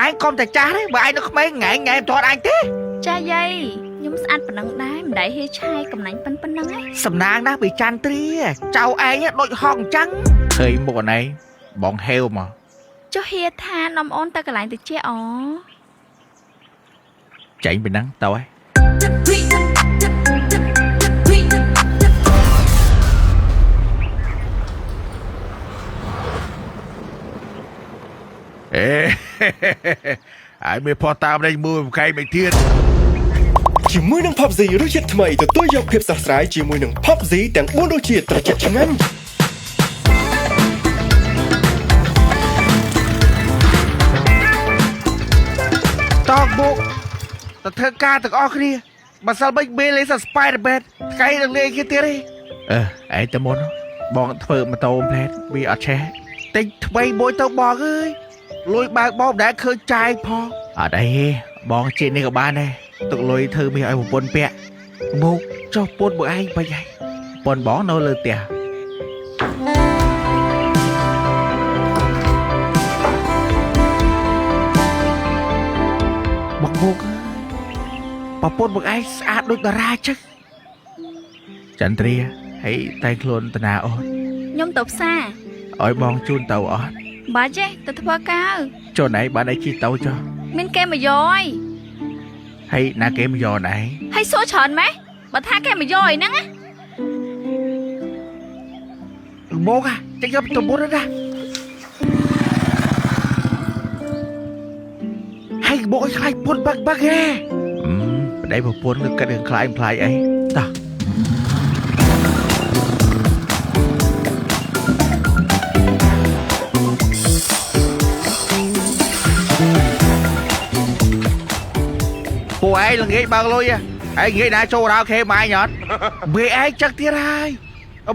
anh con tài cha đấy mà anh nó không mấy ngày ngày toàn anh thế cha dây nhung ăn phần nắng đá mình đẩy hay chai cầm nánh phân nắng ấy sầm nang đã bị chan tria chào anh á đội hòn trắng thời mùa này bọn heo mà cho hia tha nằm ôn ta cả lại từ che ó chạy bị nắng tao ấy ê ai mớiพอตามได้มือใครไม่เทียนជាមួយនឹង PUBG រសជាតិថ្មីទទួលយកភាពស្រស់ស្រាយជាមួយនឹង PUBG ទាំង4រសជាតិត្រជាក់ឆ្ងាញ់តោកបុកទៅធ្វើការទាំងអស់គ្នាបើសិនមិនមានលេស Spider-Man ថ្ងៃនឹងលេងគេទៀតទេឯងតែមុនបងធ្វើម៉ូតូផ្លែតវាអត់ឆេះទិញថ្មីមួយទៅបងអើយលុយបើកបងមិនដែលឃើញចាយផងអត់អីបងជិះនេះក៏បានដែរទុកលុយធ្វើមាសឲ្យប្រពន្ធពាក់មកចុះពន្ធបើឯងបាញ់ហើយពន្ធបងនៅលើផ្ទះមកមកប្រពន្ធបើឯងស្អាតដូចតារាចឹងចន្ទ្រាហើយតែខ្លួនតាណាអូនខ្ញុំទៅផ្សារឲ្យបងជូនទៅអត់បាចេះទៅធ្វើការចុះណៃបានឲ្យជិះទៅចុះមានគេមកយកហើយណាគេមកយកណៃហើយសួរច្រើនម៉េះបើថាគេមកយកអីហ្នឹងណាមកចេញយកទៅមុនណាហើយមកឲ្យខ្លាចពុនបាក់ហេប្តីប្រពន្ធនឹងគិតរឿងខ្លាចខ្លាចអីតោះពួកឯងល្ងាចបើកលុយឯងងាយណាចូលរ៉ាខេម៉ាញអត់វាឯងចឹកទៀតហើយ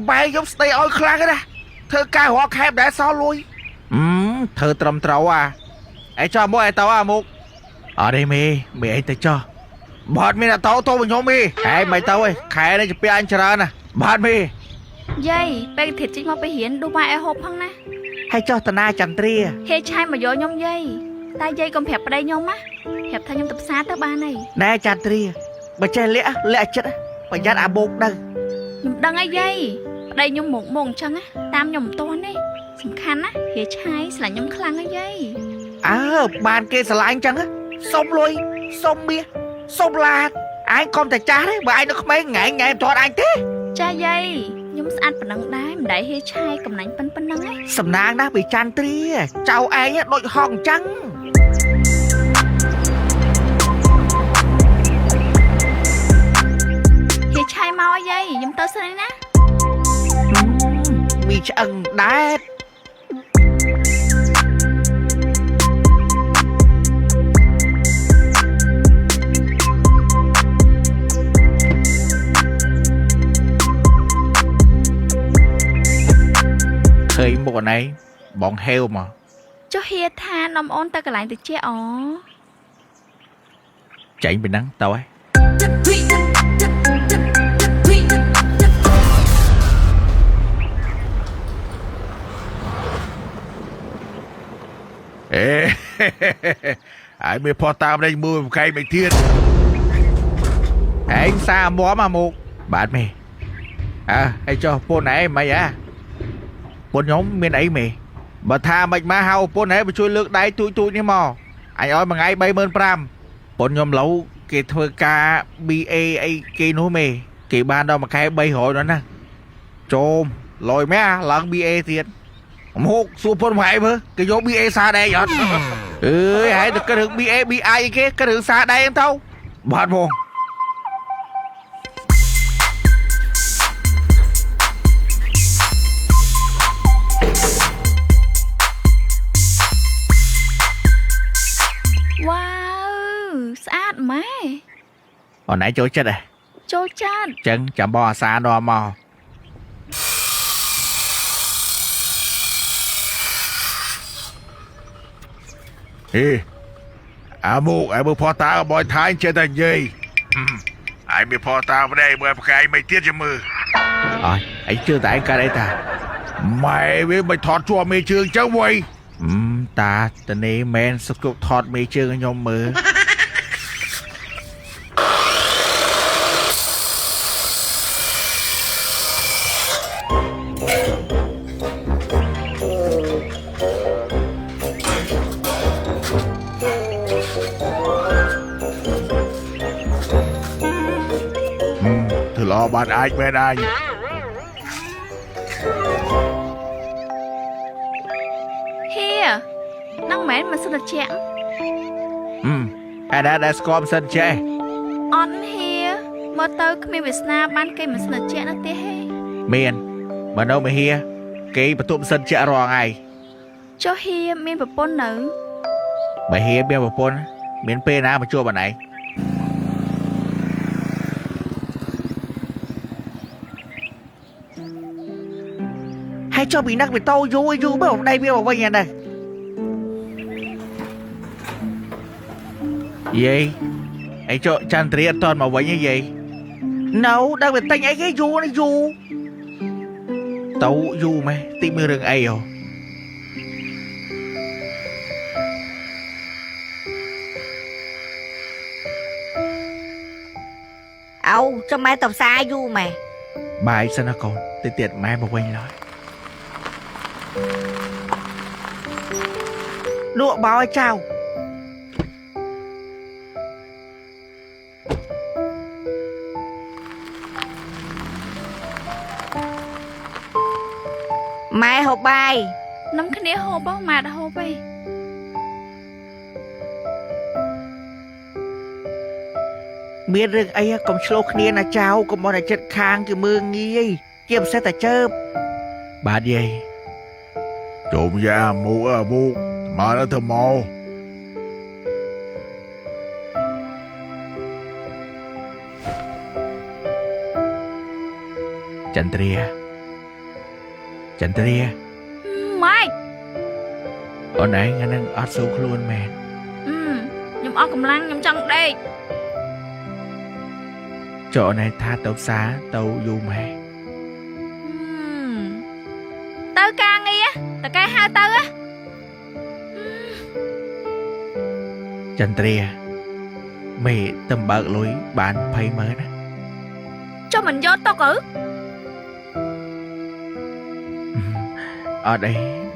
បែកយកស្ដីឲ្យខ្លាំងណាស់ធ្វើការរកខេបដែលសល់លុយធ្វើត្រឹមត្រូវឯងចោះមកឯងទៅមុខអត់ទេមេឯងទៅចោះបាត់មានអត់ទៅខ្ញុំឯងមិនទៅឯងខែនេះជាពាក់អញច្រើនណាបាត់មេយាយពេលធិតជីមកไปរៀនឌូម៉ាអេហូបផងណាហើយចោះតាណាចន្ទ្រាហេឆាយមកយកខ្ញុំយាយតែយាយកុំប្រាប់ប្តីខ្ញុំណាប្រាប់ថាខ្ញុំទៅផ្សារទៅបានហើយណែចន្ទ្រាបើចេះលាក់ចិត្តប្រយ័ត្នអាបោកដឹងខ្ញុំដឹងហើយយាយប្តីខ្ញុំមកអញ្ចឹងណាតាមខ្ញុំមិនទាន់ទេសំខាន់ណាហេឆាយស្រឡាញ់ខ្ញុំខ្លាំងហើយយាយបានគេស្រឡាញ់អញ្ចឹងសុំលុយសុំមាសសុំឡានឯងកុំតែចាស់ទេបើឯងនៅក្មេងថ្ងៃថ្ងៃមិនទាន់អញទេចាយាយខ្ញុំស្អាតប៉ុណ្ណឹងដែរមិនដែលហេឆាយកំណាញ់ប៉ុណ្ណឹងហ្នឹងសំណាងណាស់ពីចន្ទ្រាចៅឯងដូចហងអញ្ចឹងហេឆាយមកយាយខ្ញុំទៅស្រីណាមីឆ្អឹងដែរឃើញមុខអណៃបងហេវមកចុះហៀថានំអូនទៅកន្លែងទៅជាអូចាញ់ពីហ្នឹងទៅហើយឯងមានផោះតាមđây mua một cây mày thiênឯងសាមាំមកបាទមេឲ្យចុះពូនឯងមិនពូនខ្ញុំមានអីមេបើថាមិនមកហៅពូនឯងមកជួយលើកដៃទូចនេះមកអញឲ្យមួយថ្ងៃ 35,000 ពូនខ្ញុំឡូវគេធ្វើការ BA អីគេនោះមេគេបានដល់មួយខែ 300 នោះណាចូលលយមែឡើង BA ទៀតមកសួរពូនមកឯងមើលគេយក BA សាដែរអត់អើយហើយទៅគិតរឿង BA BI អីគេគិតរឿងសាដែរទៅបាទបងវ៉ាវស្អាតម៉ែអូនឯងចូលចិត្តចូលចិត្តចឹងចាំបងអាសានាំមកអាមកឯមើលផោះតាបយថាញចេះតែនិយាយឯមានផោះតាម្ដេចមើលផ្កាយមិនទៀតជាមើលអើយឯងជឿតែឯងកើតអីតាម៉ែវាមិនថតជួមេជើងចឹងវ៉ៃ តាតនេះមែនសុកថតមេជើងខ្ញុំមើលធ្វើល្អបានអាចមែនអញ ហៀនឹងមែនមិនសិនត្រជាក់ អាដែលស្គមសិនចេះ អត់ហៀមកទៅគ្មានវាសនាបានគេមិនសិនត្រជាក់នោះទេហេ មានបើនៅមហៀគេបន្ទប់សិនចេះរាល់ថ្ងៃ ចុះហៀមានប្រពន្ធនៅ បើហៀមានប្រពន្ធមានពេលណាមកជួបបានឯង ให้cho bị nắc bị tao vui mới hôm nay biết vào nhà này gì anh cho chan tri toàn mà vậy như vậy nấu đang bị tay ấy cái du nó du tao du mày tìm mưa rừng ấy rồi เอาจะมาตบซาอยู่ไหม bài sao nó còn tiệt tiệt mai mà quanh lại lụa báo ai chào ម៉ែហូបបាយ នំគ្នាហូបមកដល់ហូបឯង មានរឿងអីកុំឆ្លោះគ្នាណាចៅកុំមកតែចិត្តខាងគឺមើងងាយជាពិសេសតែជើបបាទយាយជុំយ៉ាមូមូមកដល់ទៅមកចន្ទ្រាម៉េច អូនឯងអានឹងអត់សូវខ្លួនមែន ខ្ញុំអស់កម្លាំងខ្ញុំចង់ដេក chỗ này tha tàu xá tàu du mày ទៅការងារតើកែហៅទៅ ចន្ទ្រាមេតំបើកលុយបាន20ម៉ឺនណា ចុះមិនយកទុកអឺ អត់អី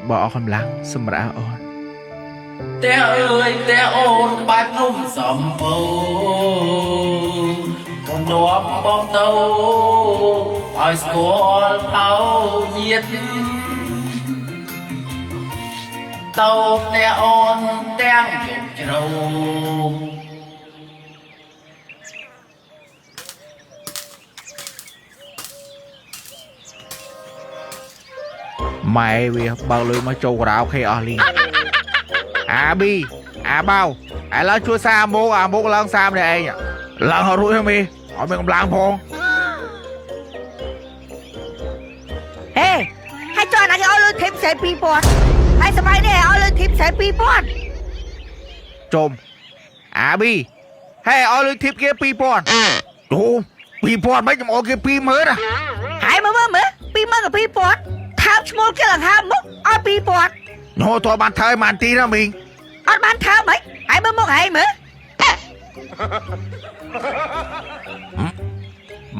បើអស់កម្លាំងសម្រាប់អូន តែអើយតែអូនបាច់នោះសំពូកុំនាំបងទៅឲ្យស្គាល់ទៅញាតទៅតែអូនទាំងយប់ជ្រៅ mày vì bao lưới mà trâu ráo khi ở liền à bi à bao à lá chua xa mô lần xa này anh lần họ rủi không mi họ mình không làm phong เฮ้ให้จอยนะเอาเลยทิปใส่ปีปอดให้สบายเนี่ยเอาเลยทิปใส่ปีปอด trôm à bi hay ở lưới thiếp kia pi pon trôm pi pon mấy chồng ở kia pi mới à หายมาเมื่อปีเมื่อกับปีปอดทำชโมกแค่หลังห้ามมุกเอาปีปอด nó thôi bàn thơi màn tí ra mình อดบ้านเท้าไหมหายมามุกหายมั้ย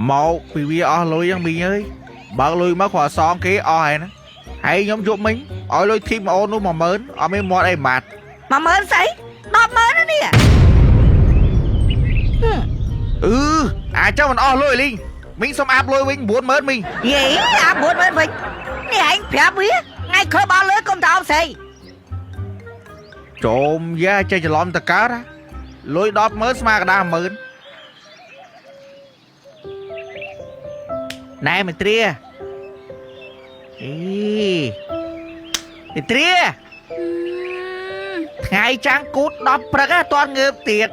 một vì vì ở lưới ăn mình ơi bạc lưới mất khoảng son kia ở này nè hay nhóm chụp mình ở lưới thiếp mà ô nó mà mớn ở mấy món ấy mạt มาเมินใส่นอบเมินนะเนี่ย à chắc mình ở lưới linh mình xong áp lưới mình buồn mớn mình เย่อาบวชเมินไปนี่ไอ้เพียบวิไงเคยบอกเลยก้มตาเอาใส่ trộm ra chơi cho lom tất cả đó lối đóp mới mà đa mượn này mày tria ý tria ngày trang cút đóp ra toàn ngợp tiền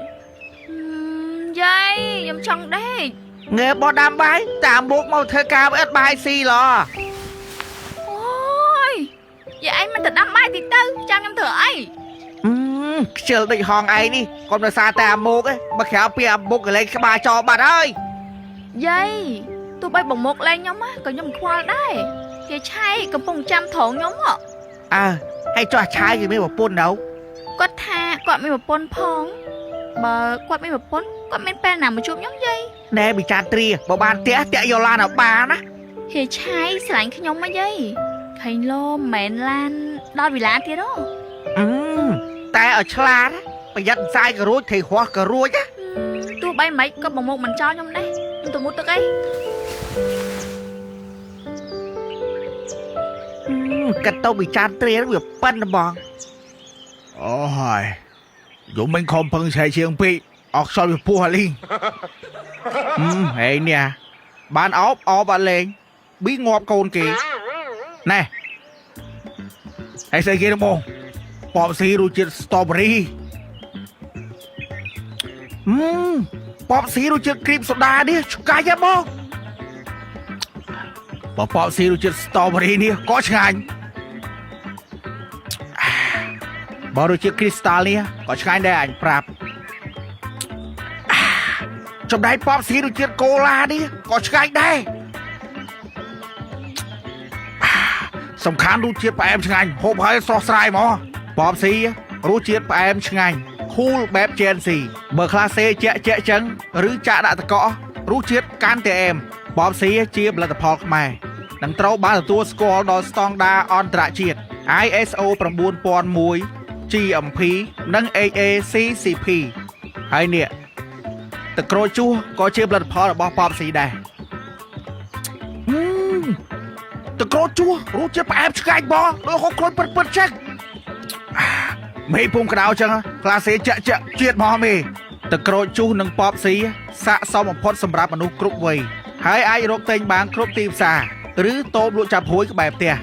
យាយខ្ញុំចង់ដេក ngợp bỏ đam bái tạm buộc màu thơ ca với bài xì lò អូយយាយឯងមិនទៅដាំបាយតិចទៅចាំខ្ញុំធ្វើអី chờ định hòn ấy đi còn là xa ta mục ấy mà khéo bia mục cái lấy cái bà cho bạn ơi យាយទោះបីបងមកលេងខ្ញុំក៏ខ្ញុំខ្វល់ដែរយាយឆៃកំពុងចាំថងខ្ញុំហ៎ à hay cho trai gì mới bảo pôn đâu គាត់ថាគាត់មានប្រពន្ធផងបើគាត់មានប្រពន្ធគាត់មានពេលណាមកជួបខ្ញុំយាយ nè bị cha tria bảo ban tía tía vô lan ở bà đó ហេឆាយស្រឡាញ់ខ្ញុំមកយាយឃើញលោមិនមែនឡានដល់វិឡាទៀតហ៎ តែឲ្យឆ្លាតប្រយ័ត្នផ្សាយក៏រួចថេហោះក៏រួច ទោះបីមិនក៏បងមុខមិនចោលខ្ញុំដែរខ្ញុំទៅមុតទឹកអី កាត់ទៅពីចានត្រៀនវាប៉ិនបងអូហើយយំមិនខំពឹងឆៃជាងពេកអកសល់វាពោះអាលីងហេនេះបានអបអត់លេងប៊ីងាប់កូនគេណែហើយស្អីគេបងប៉បស៊ីរសជាតិស្ទ្រូប៊េរីប៉បស៊ីរសជាតិគ្រីមសូដានេះឆ្ងាញ់ហ៎បងប៉បស៊ីរសជាតិស្ទ្រូប៊េរីនេះក៏ឆ្ងាញ់បើរសជាតិគ្រីស្តាល់នេះក៏ឆ្ងាញ់ដែរអញប្រាប់ចំណែកប៉បស៊ីរសជាតិកូឡានេះក៏ឆ្ងាញ់ដែរសំខាន់រសជាតិផ្អែមឆ្ងាញ់ហូបហើយស្រស់ស្រាយហ្មងប៉បស៊ីរសជាតិផ្អែមឆ្ងាញ់ cool បែប Gen Z បើខ្លះសេជាក់ចឹងឬចាក់ដាក់តកករសជាតិកាន់តែអែមប៉បស៊ីជាផលិតផលខ្មែរនឹងត្រូវបានទទួលស្គាល់ដល់ស្តង់ដារអន្តរជាតិ ISO 9001 GMP និង AACCP ហើយនេះទឹកក្រូចជូរក៏ជាផលិតផលរបស់ប៉បស៊ីដែរទឹកក្រូចជូររសជាតិផ្អែមឆ្ងាញ់បងដូចហូបខ្លួនពិតចឹងមេពុំក្តៅចឹងក្លាសេចាក់ជាតិមកមេទឹកក្រូចជូរនិងប៉បស៊ីស័ក្តិសមបំផុតសម្រាប់មនុស្សគ្រប់វ័យហើយអាចរកទិញបានគ្រប់ទីផ្សារឬតូបលក់ចាប់ហួយក្បែរផ្ទះ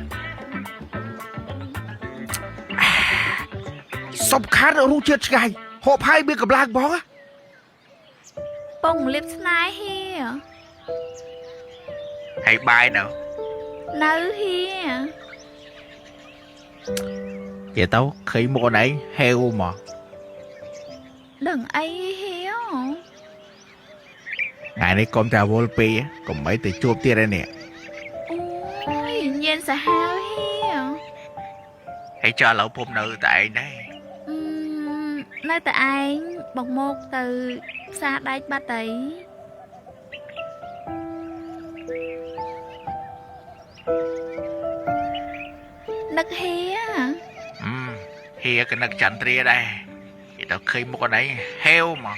សំខាន់រសជាតិឆ្ងាញ់ហូបហើយមានកម្លាំងបង ពងលៀបស្នេហ៍ហៀ ហើយបាយនៅ នៅហៀ vậy tao khi mua này heo mà ដឹងអីហៀ ngày nay con trà vô pi còn mấy từ chuột tia đây nè អូយញៀនសាហាវហៀ hãy cho lẩu phun nữ tại đây នៅតែឯងបងមកទៅផ្សារដែកបាត់អីនឹកហៀ hia cái nấc chắn tria đây vậy tao khi mua con đấy heo mà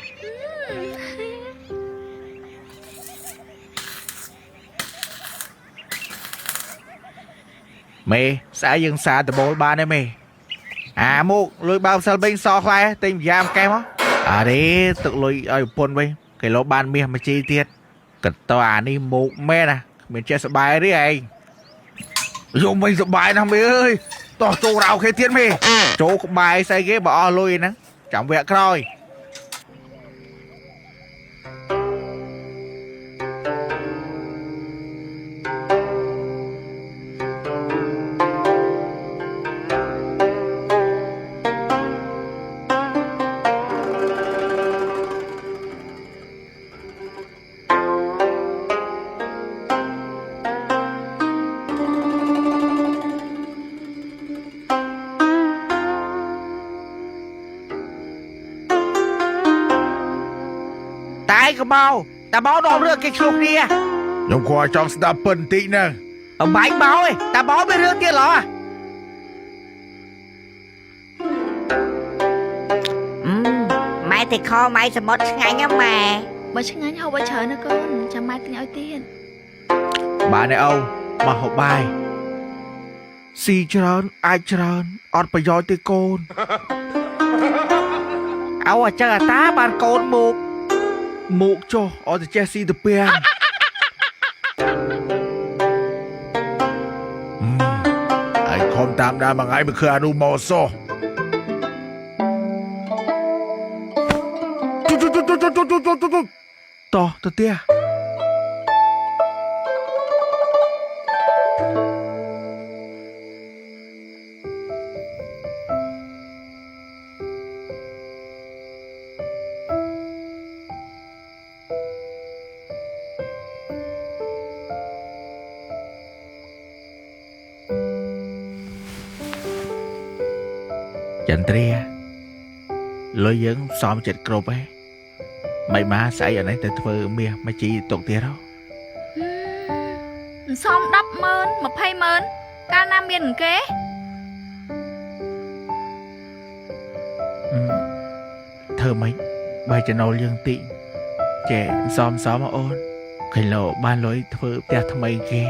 mày xã dân xa từ bố ba đấy mày à mua lôi bao sao bên so khoai tên giam kem á à đấy tự lôi ở pôn bên cái lỗ ban miệng mà chi tiết cật tao à đi một mẹ nè mình chơi sợ bài đấy anh dùng mình sợ bài nè mày ơi tao tô rào khi tiết mày chỗ bài xây ghế bỏ lôi nè chẳng vẹn rồi ក៏មកតាបោនាំរឿងគេឆ្លោះគ្នាខ្ញុំគាត់ចង់ស្ដាប់ពិនបន្តិចណាអំបែកបោឯងតាបោមានរឿងទៀតเหรอម៉ែតែខម៉ែសមុទ្រឆ្ងាញ់ណាស់ម៉ែ បើឆ្ងាញ់ហូបឲ្យច្រើនណាកូនចាំម៉ែទិញឲ្យទៀត បាទឯអូមកហូបបាយស៊ីច្រើនអាចច្រើនអត់ប្រយោជន៍ទេកូនអោអាចឹងអាតាបានកូនមកចុះអត់ទៅចេះស៊ីទៅពីហើយខំតាមដានមួយថ្ងៃមិនឃើញអានោះមកសោះតោះទៅទៀត ចន្ទ្រាលុយយើងសមចិត្តគ្រប់ឯងមិនមកស្អីអានេះទៅធ្វើមាសមកជីទុកទៀតហ៎ សំ100000 200000 កាលណាមានគេ ធ្វើម៉េចបើចំណូលយើងតិចចេះសមអូនឃើញលោបានលុយធ្វើផ្ទះថ្មីគេ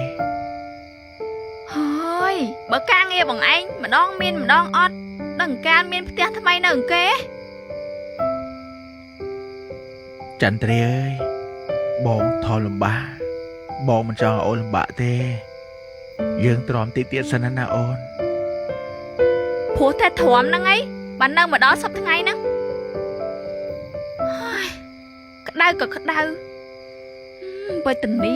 ហើយបើការងារបងឯងម្ដងមានម្ដងអត់ដឹងកាលមានផ្ទះថ្មីនៅគេ ចន្ទ្រាអើយបងថលលំបាកបងមិនចង់ឲ្យអូនលំបាកទេយើងទ្រាំតិចទៀតសិនណាអូន ព្រោះតែទ្រាំហ្នឹងឯងបាននៅមកដល់សប្តាហ៍ថ្ងៃហ្នឹងហើយក្តៅក៏ក្តៅបើតនី